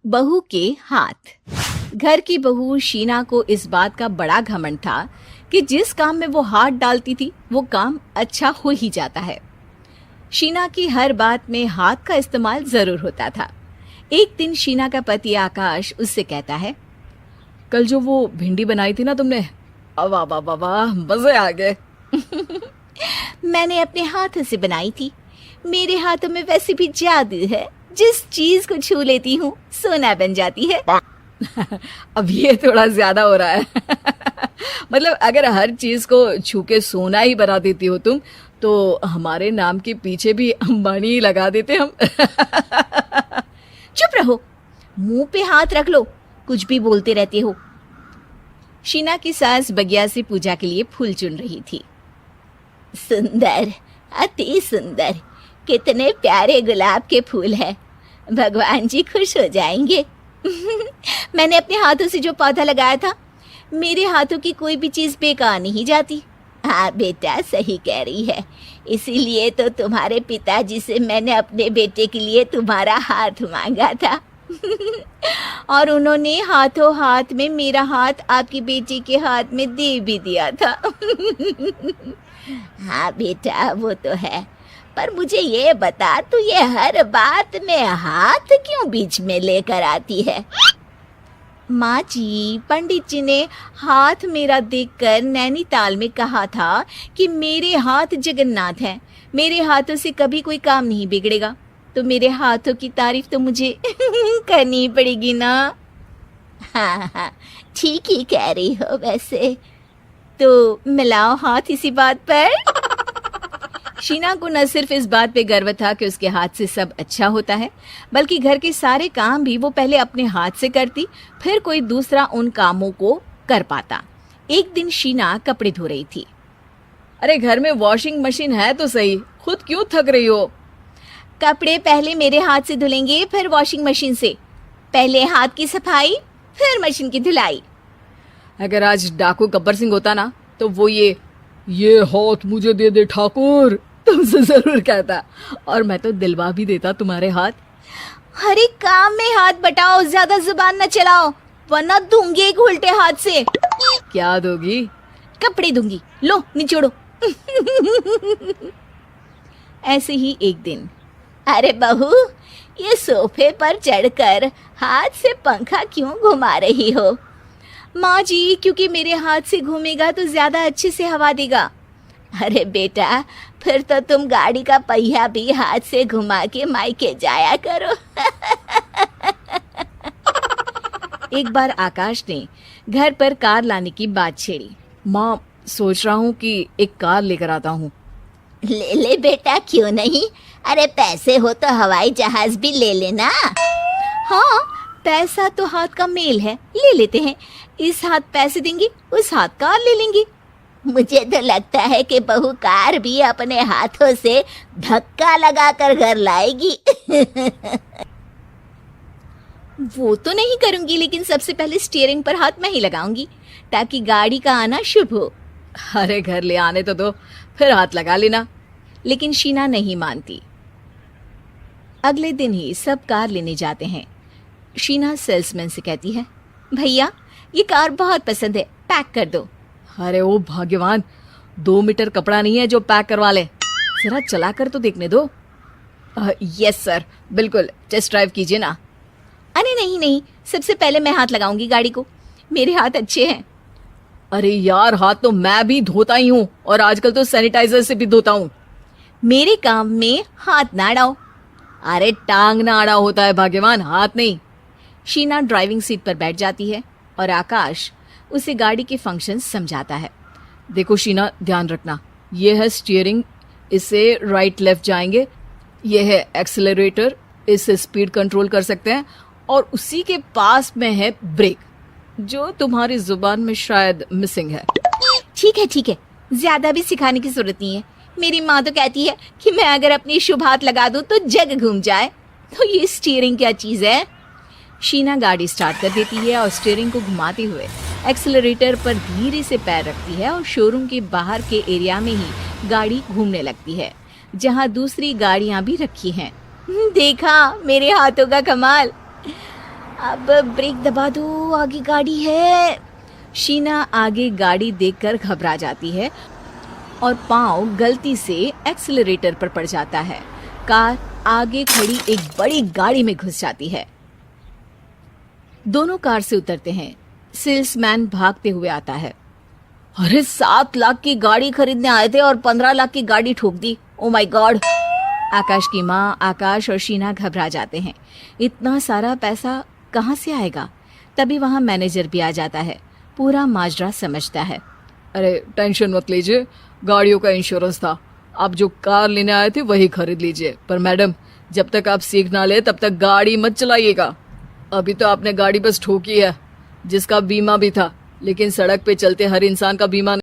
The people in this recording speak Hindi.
बहू के हाथ। घर की बहू शीना को इस बात का बड़ा घमंड था कि जिस काम में वो हाथ डालती थी वो काम अच्छा हो ही जाता है। शीना की हर बात में हाथ का इस्तेमाल जरूर होता था। एक दिन शीना का पति आकाश उससे कहता है, कल जो वो भिंडी बनाई थी ना तुमने, वाह वाह वाह वाह, मजे आ गए। मैंने अपने हाथों से बनाई थी। मेरे हाथों में वैसे भी जादू है, जिस चीज को छू लेती हूँ सोना बन जाती है। अब ये थोड़ा ज्यादा हो रहा है। मतलब अगर हर चीज को छू के सोना ही बना देती हो तुम, तो हमारे नाम के पीछे भी अंबानी ही लगा देते हम। चुप रहो, मुंह पे हाथ रख लो, कुछ भी बोलते रहते हो। शीना की सास बगिया से पूजा के लिए फूल चुन रही थी। सुंदर, अति सुंदर, कितने प्यारे गुलाब के फूल हैं। भगवान जी खुश हो जाएंगे। मैंने अपने हाथों से जो पौधा लगाया था, मेरे हाथों की कोई भी चीज बेकार नहीं जाती। हाँ बेटा, सही कह रही है। इसीलिए तो तुम्हारे पिताजी से मैंने अपने बेटे के लिए तुम्हारा हाथ मांगा था। और उन्होंने हाथों हाथ में मेरा हाथ आपकी बेटी के हाथ में दे भी दिया था। हाँ बेटा, वो तो है, पर मुझे ये बता, तू ये हर बात में हाथ क्यों बीच में लेकर आती है? माँ जी, पंडित जी ने हाथ मेरा देखकर नैनीताल में कहा था कि मेरे हाथ जगन्नाथ हैं, मेरे हाथों से कभी कोई काम नहीं बिगड़ेगा। तो मेरे हाथों की तारीफ तो मुझे करनी पड़ेगी ना। हाँ हाँ, ठीक ही कह रही हो। वैसे तो मिलाओ हाथ इसी बात पर। शीना को न सिर्फ इस बात पे गर्व था कि उसके हाथ से सब अच्छा होता है, बल्कि घर के सारे काम भी वो पहले अपने हाथ से करती, फिर कोई दूसरा उन कामों को कर पाता। एक दिन शीना कपड़े धो रही थी। अरे घर में वॉशिंग मशीन है तो सही, खुद क्यों थक रही हो? कपड़े पहले मेरे हाथ से धुलेंगे, फिर वॉशिंग मशीन से। पहले हाथ की सफाई, फिर मशीन की धुलाई। अगर आज डाकू गब्बर सिंह होता ना, तो वो ये हाथ मुझे दे दे ठाकुर तुमसे जरूर कहता, और मैं तो दिलवा भी देता तुम्हारे हाथ। हर एक काम में हाथ बटाओ, ज्यादा जुबान न चलाओ, वरना दूंगी एक उल्टे हाथ से। क्या दोगी? कपड़े दूंगी, लो निचोड़ो। ऐसे ही एक दिन, अरे बहू, ये सोफे पर चढ़कर हाथ से पंखा क्यों घुमा रही हो? माँ जी, क्योंकि मेरे हाथ से घूमेगा तो ज्यादा अच्छे से हवा देगा। अरे बेटा, फिर तो तुम गाड़ी का पहिया भी हाथ से घुमा के मायके जाया करो। एक बार आकाश ने घर पर कार लाने की बात छेड़ी। माँ, सोच रहा हूँ कि एक कार लेकर आता हूँ। ले ले बेटा, क्यों नहीं? अरे पैसे हो तो हवाई जहाज भी ले लेना। हाँ, पैसा तो हाथ का मेल है, ले लेते हैं। इस हाथ पैसे देंगी, उस हाथ कार ले लेंगी। मुझे तो लगता है कि बहू कार भी अपने हाथों से धक्का लगाकर घर लाएगी। वो तो नहीं करूंगी, लेकिन सबसे पहले स्टीयरिंग पर हाथ मैं ही लगाऊंगी, ताकि गाड़ी का आना शुभ हो। अरे घर ले आने तो दो, फिर हाथ लगा लेना। लेकिन शीना नहीं मानती। अगले दिन ही सब कार लेने जाते हैं। शीना सेल्समैन से कहती है, भैया ये कार बहुत पसंद है, पैक कर दो। अरे ओ भाग्यवान, 2 मीटर कपड़ा नहीं है जो पैक करवा ले, जरा चला कर तो देखने दो। यस सर, बिल्कुल, टेस्ट ड्राइव कीजिए ना। अरे नहीं नहीं, सबसे पहले मैं हाथ लगाऊंगी गाड़ी को, मेरे हाथ अच्छे हैं। अरे यार, हाथ तो मैं भी धोता ही हूँ, और आजकल तो सैनिटाइजर से भी धोता हूँ। मेरे काम में हाथ ना अड़ाओ। अरे टांग ना अड़ा होता है भाग्यवान, हाथ नहीं। शीना ड्राइविंग सीट पर बैठ जाती है और आकाश उसे गाड़ी के फंक्शन समझाता है। देखो शीना, ध्यान रखना, ये है स्टीयरिंग, इससे राइट लेफ्ट जाएंगे। ये है एक्सेलरेटर, इससे स्पीड कंट्रोल कर सकते हैं। और उसी के पास में है ब्रेक, जो तुम्हारी जुबान में शायद मिसिंग है। ठीक है, ज्यादा भी सिखाने की जरूरत नहीं है। मेरी माँ तो कहती है कि मैं अगर अपनी शुभ हाथ लगा दूं तो जग घूम जाए। तो ये स्टीयरिंग क्या चीज है? शीना गाड़ी स्टार्ट कर देती है और स्टीयरिंग को घुमाते हुए एक्सेलरेटर पर धीरे से पैर रखती है और शोरूम के बाहर के एरिया में ही गाड़ी घूमने लगती है, जहाँ दूसरी गाड़ियाँ भी रखी हैं। देखा मेरे हाथों का कमाल। अब ब्रेक दबा दो, आगे गाड़ी है। शीना आगे गाड़ी देखकर घबरा जाती है और पाँव गलती से एक्सीलरेटर पर पड़ जाता है। कार आगे खड़ी एक बड़ी गाड़ी में घुस जाती है। दोनों कार से उतरते हैं। सेल्समैन भागते हुए आता है। अरे 7 लाख की गाड़ी खरीदने आए थे और 15 लाख की गाड़ी ठोक दी। Oh my God. आकाश की माँ, आकाश और शीना घबरा जाते हैं। इतना सारा पैसा कहाँ से आएगा? तभी वहाँ मैनेजर भी आ जाता है। पूरा माजरा समझता है। अरे टेंशन मत लीजिए, गाड़ियों का इंश्योरेंस था। आप जो कार लेने आए थे वही खरीद लीजिए। पर मैडम, जब तक आप सीख ना ले तब तक गाड़ी मत चलाइएगा। अभी तो आपने गाड़ी बस ठोकी है, जिसका बीमा भी था, लेकिन सड़क पे चलते हर इंसान का बीमा